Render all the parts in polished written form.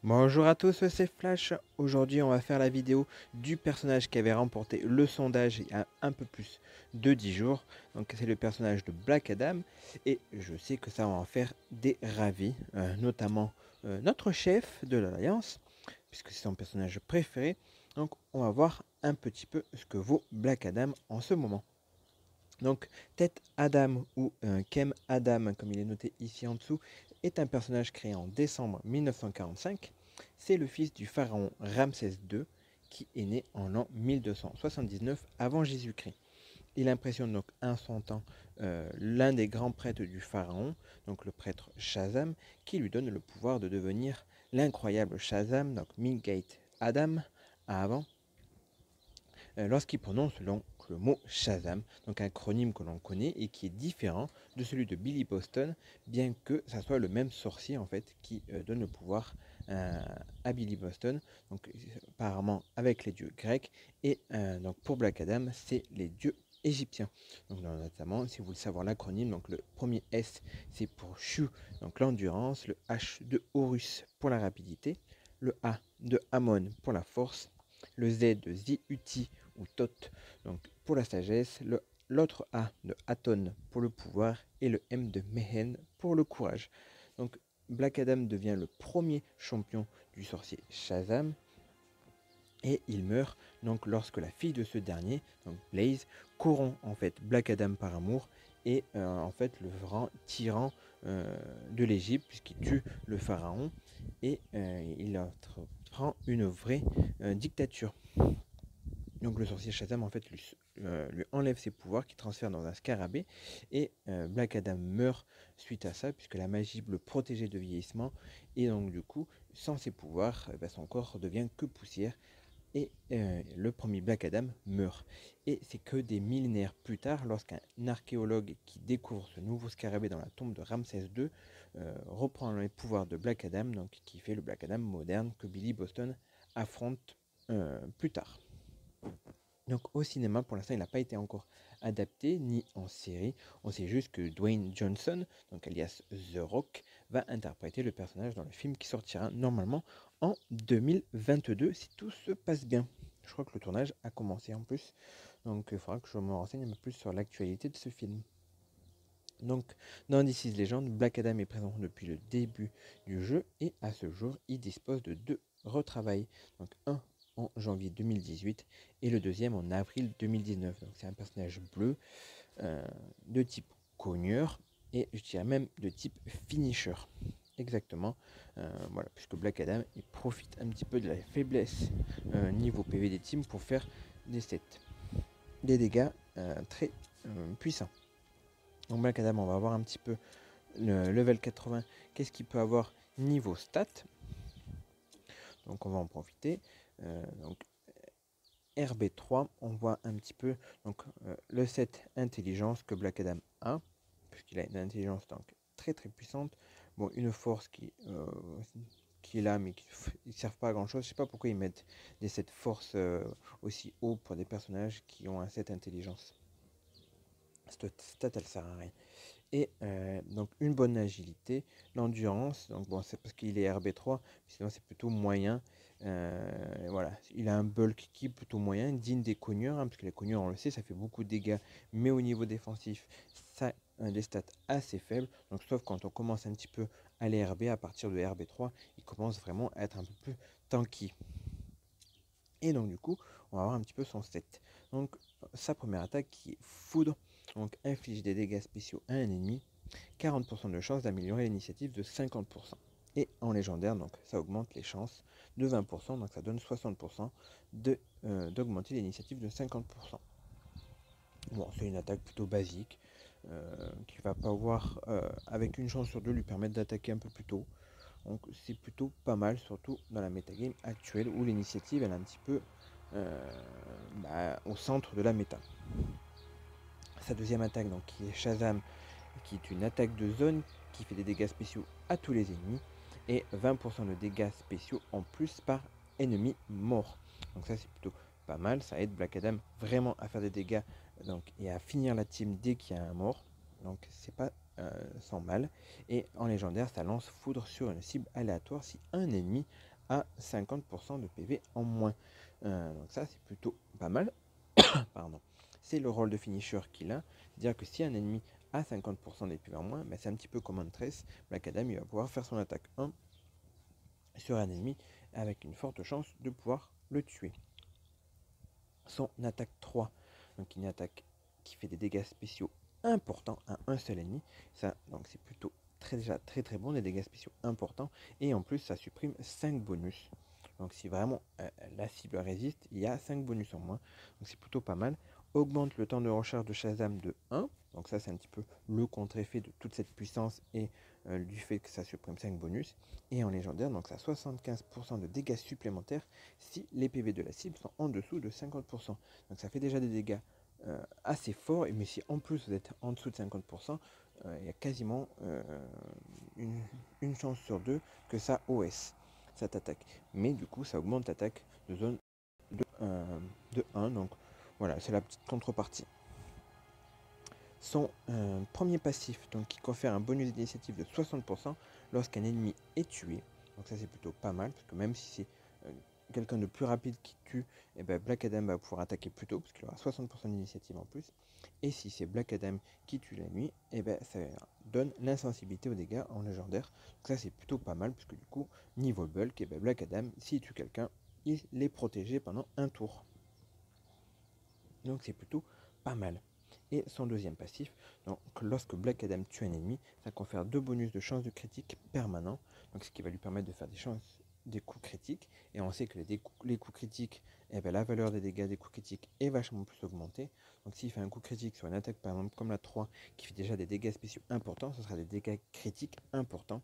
Bonjour à tous, c'est Flash. Aujourd'hui, on va faire la vidéo du personnage qui avait remporté le sondage il y a un peu plus de 10 jours. Donc, c'est le personnage de Black Adam. Et je sais que ça va en faire des ravis, notamment notre chef de l'Alliance, puisque c'est son personnage préféré. Donc, on va voir un petit peu ce que vaut Black Adam en ce moment. Donc, Tête Adam ou Kem Adam, comme il est noté ici en dessous, est un personnage créé en décembre 1945. C'est le fils du pharaon Ramsès II qui est né en l'an 1279 avant Jésus-Christ. Il impressionne donc un son temps l'un des grands prêtres du pharaon, donc le prêtre Shazam, qui lui donne le pouvoir de devenir l'incroyable Shazam, donc Midgate Adam, avant lorsqu'il prononce le mot Shazam, donc un acronyme que l'on connaît et qui est différent de celui de Billy Boston, bien que ça soit le même sorcier en fait qui donne le pouvoir à Billy Boston, donc apparemment avec les dieux grecs, et donc pour Black Adam, c'est les dieux égyptiens. Donc notamment, si vous voulez savoir l'acronyme, donc le premier S c'est pour Shu, donc l'endurance, le H de Horus pour la rapidité, le A de Amon pour la force, le Z de Ziuti ou Thoth, donc pour la sagesse, l'autre A de Aton pour le pouvoir et le M de Mehen pour le courage. Donc Black Adam devient le premier champion du sorcier Shazam et il meurt donc lorsque la fille de ce dernier, donc Blaze, corrompt en fait Black Adam par amour et en fait le grand tyran de l'Égypte puisqu'il tue le pharaon et il entreprend une vraie dictature. Donc le sorcier Shazam en fait lui enlève ses pouvoirs qui transfère dans un scarabée et Black Adam meurt suite à ça puisque la magie le protégeait de vieillissement et donc du coup sans ses pouvoirs son corps devient que poussière et le premier Black Adam meurt. Et c'est que des millénaires plus tard, lorsqu'un archéologue qui découvre ce nouveau scarabée dans la tombe de Ramsès II reprend les pouvoirs de Black Adam, donc qui fait le Black Adam moderne que Billy Boston affronte plus tard. Donc au cinéma, pour l'instant, il n'a pas été encore adapté, ni en série. On sait juste que Dwayne Johnson, donc alias The Rock, va interpréter le personnage dans le film qui sortira normalement en 2022, si tout se passe bien. Je crois que le tournage a commencé en plus, donc il faudra que je me renseigne un peu plus sur l'actualité de ce film. Donc, dans DC's Legend, Black Adam est présent depuis le début du jeu et à ce jour, il dispose de deux retravails. Donc, un en janvier 2018 et le deuxième en avril 2019. Donc, c'est un personnage bleu de type cogneur et je dirais même de type finisher. Exactement, voilà, puisque Black Adam il profite un petit peu de la faiblesse niveau PV des teams pour faire des sets, des dégâts très puissants. Donc Black Adam, on va voir un petit peu le level 80, qu'est-ce qu'il peut avoir niveau stats. Donc on va en profiter. Donc RB3, on voit un petit peu donc, le set intelligence que Black Adam a, puisqu'il a une intelligence donc très très puissante. Bon, une force qui est là, mais qui ne servent pas à grand chose. Je sais pas pourquoi ils mettent des sets force aussi haut pour des personnages qui ont un set intelligence. Cette stat, elle sert à rien. Et donc une bonne agilité, l'endurance, donc bon c'est parce qu'il est RB3, sinon c'est plutôt moyen. Voilà, il a un bulk qui est plutôt moyen, digne des cogneurs, parce que les cogneurs on le sait, ça fait beaucoup de dégâts, mais au niveau défensif, ça a des stats assez faibles. Donc sauf quand on commence un petit peu à les RB, à partir de RB3, il commence vraiment à être un peu plus tanky. Et donc du coup, on va voir un petit peu son set. Donc sa première attaque qui est foudre, donc inflige des dégâts spéciaux à un ennemi, 40% de chance d'améliorer l'initiative de 50%. Et en légendaire, donc ça augmente les chances de 20%, donc ça donne 60% d'augmenter l'initiative de 50%. Bon, c'est une attaque plutôt basique, qui va pas avoir, avec une chance sur deux, lui permettre d'attaquer un peu plus tôt. Donc c'est plutôt pas mal, surtout dans la métagame actuelle où l'initiative elle est un petit peu au centre de la méta. Sa deuxième attaque, donc qui est Shazam, qui est une attaque de zone qui fait des dégâts spéciaux à tous les ennemis et 20% de dégâts spéciaux en plus par ennemi mort. Donc ça c'est plutôt pas mal, ça aide Black Adam vraiment à faire des dégâts donc, et à finir la team dès qu'il y a un mort. Donc c'est pas sans mal. Et en légendaire, ça lance foudre sur une cible aléatoire si un ennemi a 50% de PV en moins. Donc ça, c'est plutôt pas mal. Pardon. C'est le rôle de finisher qu'il a. C'est-à-dire que si un ennemi a 50% des PV en moins, ben c'est un petit peu comme Huntress. Black Adam, il va pouvoir faire son attaque 1 sur un ennemi avec une forte chance de pouvoir le tuer. Son attaque 3, donc une attaque qui fait des dégâts spéciaux importants à un seul ennemi. Ça, donc c'est plutôt déjà très très bon, des dégâts spéciaux importants. Et en plus, ça supprime 5 bonus. Donc si vraiment la cible résiste, il y a 5 bonus en moins. Donc c'est plutôt pas mal. Augmente le temps de recharge de Shazam de 1. Donc ça, c'est un petit peu le contre-effet de toute cette puissance et du fait que ça supprime 5 bonus. Et en légendaire, donc ça a 75% de dégâts supplémentaires si les PV de la cible sont en dessous de 50%. Donc ça fait déjà des dégâts assez forts, mais si en plus vous êtes en dessous de 50%, il y a quasiment une chance sur deux que ça OS, ça t'attaque. Mais du coup, ça augmente l'attaque de zone de 1, donc voilà, c'est la petite contrepartie. Son premier passif, donc qui confère un bonus d'initiative de 60% lorsqu'un ennemi est tué. Donc ça c'est plutôt pas mal, parce que même si c'est quelqu'un de plus rapide qui tue, et ben Black Adam va pouvoir attaquer plus tôt, parce qu'il aura 60% d'initiative en plus. Et si c'est Black Adam qui tue la nuit, et ben ça donne l'insensibilité aux dégâts en légendaire. Donc ça c'est plutôt pas mal, puisque du coup, niveau bulk, et ben Black Adam, s'il tue quelqu'un, il est protégé pendant un tour. Donc c'est plutôt pas mal. Et son deuxième passif, donc lorsque Black Adam tue un ennemi, ça confère 2 bonus de chance de critique permanent, donc ce qui va lui permettre de faire des coups critiques. Et on sait que les coups critiques, eh ben, la valeur des dégâts des coups critiques est vachement plus augmentée. Donc s'il fait un coup critique sur une attaque par exemple comme la 3 qui fait déjà des dégâts spéciaux importants, ce sera des dégâts critiques importants.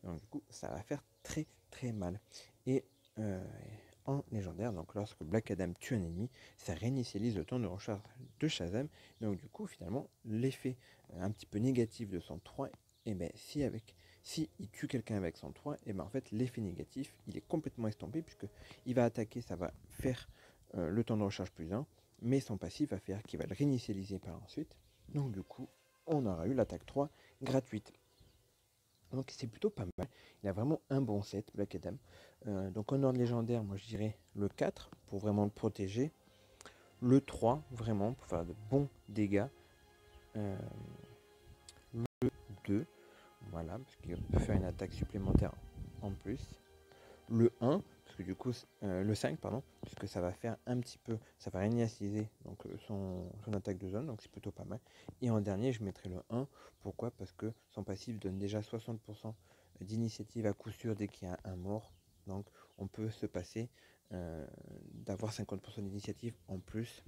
Donc du coup ça va faire très très mal. Et en légendaire, donc lorsque Black Adam tue un ennemi, ça réinitialise le temps de recharge de Shazam. Donc du coup, finalement, l'effet un petit peu négatif de son 3, et ben si il tue quelqu'un avec son 3, et ben en fait l'effet négatif, il est complètement estompé puisque il va attaquer, ça va faire le temps de recharge plus 1, mais son passif va faire qu'il va le réinitialiser par ensuite. Donc du coup, on aura eu l'attaque 3 gratuite. Donc c'est plutôt pas mal. Il a vraiment un bon set, Black Adam. Donc en ordre légendaire, moi je dirais le 4 pour vraiment le protéger. Le 3 vraiment pour faire de bons dégâts. Le 2, voilà, parce qu'il peut faire une attaque supplémentaire en plus. Le 1, parce que du coup, le 5, pardon, puisque ça va faire un petit peu, ça va réinitialiser donc son attaque de zone, donc c'est plutôt pas mal. Et en dernier, je mettrai le 1. Pourquoi? Parce que son passif donne déjà 60% d'initiative à coup sûr dès qu'il y a un mort. Donc on peut se passer d'avoir 50% d'initiative en plus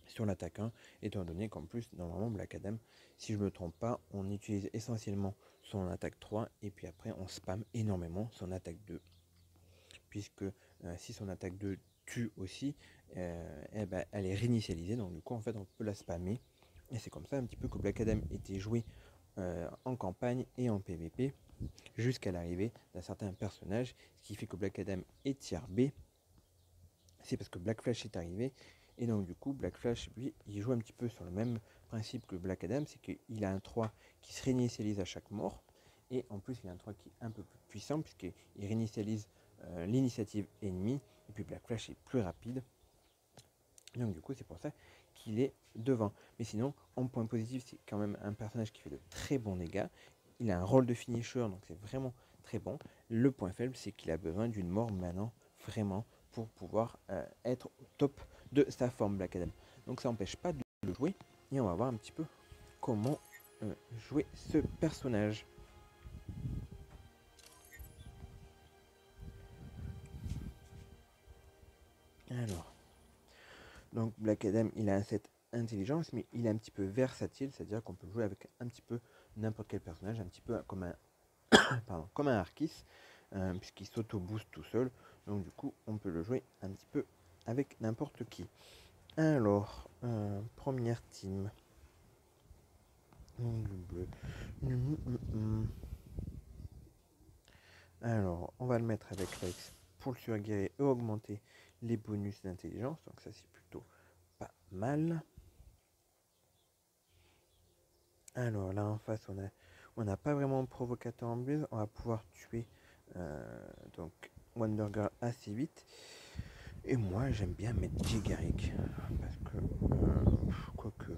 sur l'attaque 1, étant donné qu'en plus, normalement, Black Adam, si je ne me trompe pas, on utilise essentiellement son attaque 3 et puis après on spam énormément son attaque 2. Puisque si son attaque 2 tue aussi, eh ben, elle est réinitialisée, donc du coup en fait on peut la spammer. Et c'est comme ça un petit peu que Black Adam était joué en campagne et en PvP jusqu'à l'arrivée d'un certain personnage, ce qui fait que Black Adam est tier B. C'est parce que Black Flash est arrivé. Et donc du coup, Black Flash, lui, il joue un petit peu sur le même principe que Black Adam, c'est qu'il a un 3 qui se réinitialise à chaque mort. Et en plus, il a un 3 qui est un peu plus puissant, puisqu'il réinitialise l'initiative ennemie. Et puis Black Flash est plus rapide. Donc du coup, c'est pour ça qu'il est devant. Mais sinon, en point positif, c'est quand même un personnage qui fait de très bons dégâts. Il a un rôle de finisher, donc c'est vraiment très bon. Le point faible, c'est qu'il a besoin d'une mort maintenant, vraiment, pour pouvoir être au top de sa forme Black Adam. Donc ça n'empêche pas de le jouer. Et on va voir un petit peu comment jouer ce personnage. Alors, donc Black Adam, il a un set intelligence, mais il est un petit peu versatile, c'est-à-dire qu'on peut jouer avec un petit peu n'importe quel personnage, un petit peu comme un, comme un Arquis, puisqu'il s'auto-booste tout seul. Donc du coup, on peut le jouer un petit peu avec n'importe qui. Alors, première team. Bleu. Alors, on va le mettre avec Rex pour le surguérir et augmenter les bonus d'intelligence. Donc ça, c'est plutôt pas mal. Alors là en face, on n'a pas vraiment de provocateur en blaze. On va pouvoir tuer donc Wonder Girl assez vite. Et moi j'aime bien mettre Jigaric parce que quoique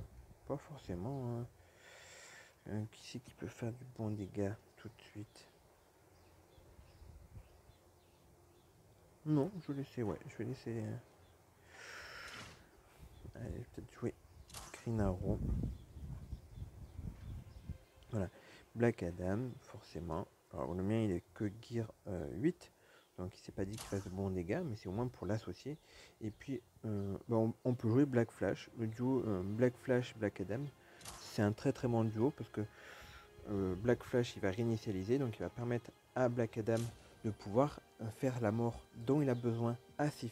pas forcément. Hein. Qui c'est qui peut faire du bon dégât tout de suite? Non, je vais laisser, ouais, je vais laisser. Allez, je vais peut-être jouer Green Arrow. Voilà, Black Adam, forcément. Alors le mien il est que Gear 8, donc il s'est pas dit qu'il fasse de bons dégâts, mais c'est au moins pour l'associer. Et puis on peut jouer Black Flash, le duo Black Flash Black Adam. C'est un très très bon duo parce que Black Flash il va réinitialiser, donc il va permettre à Black Adam de pouvoir faire la mort dont il a besoin assez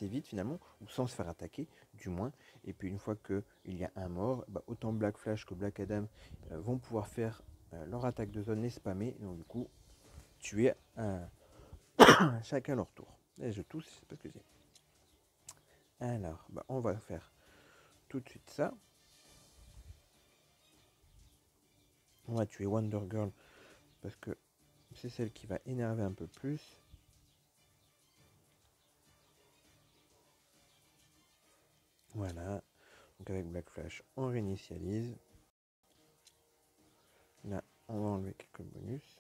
vite finalement, ou sans se faire attaquer du moins. Et puis une fois qu'il y a un mort, bah, autant Black Flash que Black Adam vont pouvoir faire leur attaque de zone, les spammer, et donc du coup tuer chacun leur tour. Et je tousse, c'est pas ce que j'ai. Alors, bah, on va faire tout de suite ça. On va tuer Wonder Girl parce que c'est celle qui va énerver un peu plus. Voilà. Donc avec Black Flash, on réinitialise. Là, on va enlever quelques bonus.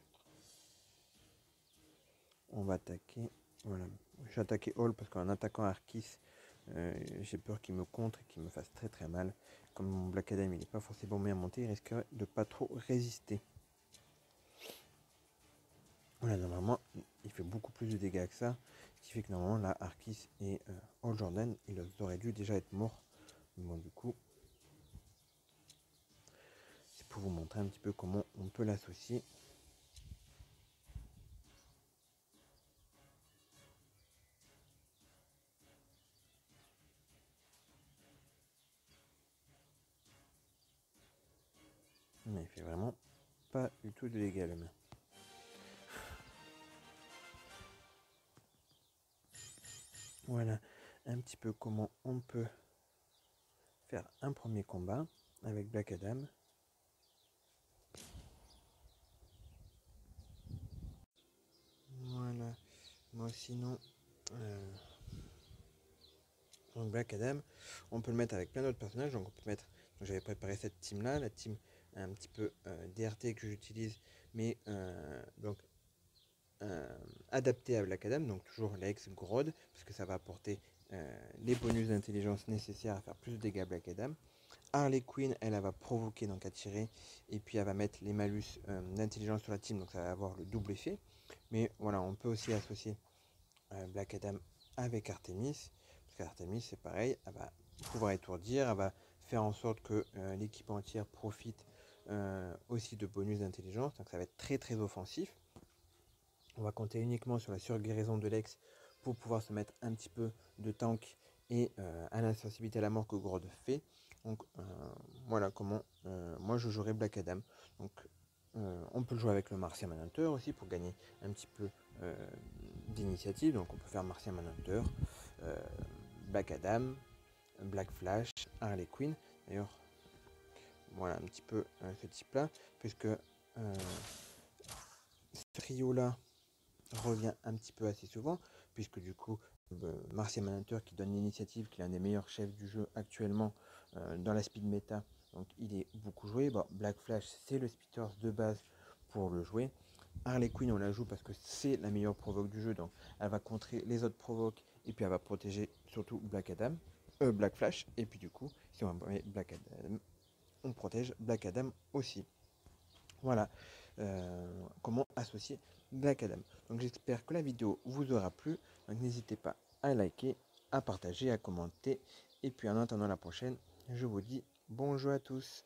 On va attaquer. Voilà. Je vais attaquer All parce qu'en attaquant Arquis, j'ai peur qu'il me contre et qu'il me fasse très très mal. Comme mon Black Adam il n'est pas forcément bien monté, il risquerait de pas trop résister. Voilà, normalement, il fait beaucoup plus de dégâts que ça. Ce qui fait que normalement, là, Arquis et All Jordan, ils auraient dû déjà être morts. Bon, du coup, c'est pour vous montrer un petit peu comment on peut l'associer. Mais il fait vraiment pas du tout de dégâts, le main. Voilà un petit peu comment on peut faire un premier combat avec Black Adam. Voilà. Moi sinon, Black Adam, on peut le mettre avec plein d'autres personnages. Donc on peut mettre, j'avais préparé cette team là, la team un petit peu DRT que j'utilise, mais donc adapté à Black Adam, donc toujours l'ex Grodd, parce que ça va apporter les bonus d'intelligence nécessaires à faire plus de dégâts à Black Adam. Harley Quinn, elle va provoquer, donc attirer, et puis elle va mettre les malus d'intelligence sur la team, donc ça va avoir le double effet. Mais voilà, on peut aussi associer Black Adam avec Artemis, parce qu'Artemis c'est pareil, elle va pouvoir étourdir, elle va faire en sorte que l'équipe entière profite aussi de bonus d'intelligence, donc ça va être très très offensif. On va compter uniquement sur la surguérison de l'ex pour pouvoir se mettre un petit peu de tank et à l'insensibilité à la mort que Grodd fait. Donc voilà comment moi je jouerai Black Adam. Donc on peut le jouer avec le Martian Manhunter aussi pour gagner un petit peu d'initiative. Donc on peut faire Martian Manhunter, Black Adam, Black Flash, Harley Quinn. D'ailleurs, voilà un petit peu ce type là, puisque ce trio là revient un petit peu assez souvent, puisque du coup, Martian Manhunter qui donne l'initiative, qui est l'un des meilleurs chefs du jeu actuellement dans la speed meta, donc il est beaucoup joué. Bon, Black Flash, c'est le speeders de base pour le jouer. Harley Quinn, on la joue parce que c'est la meilleure provoque du jeu, donc elle va contrer les autres provoques, et puis elle va protéger surtout Black Adam, Black Flash, et puis du coup, si on met Black Adam, on protège Black Adam aussi. Voilà comment associer Black Adam. Donc j'espère que la vidéo vous aura plu. Donc n'hésitez pas à liker, à partager, à commenter. Et puis en attendant la prochaine, je vous dis bonjour à tous.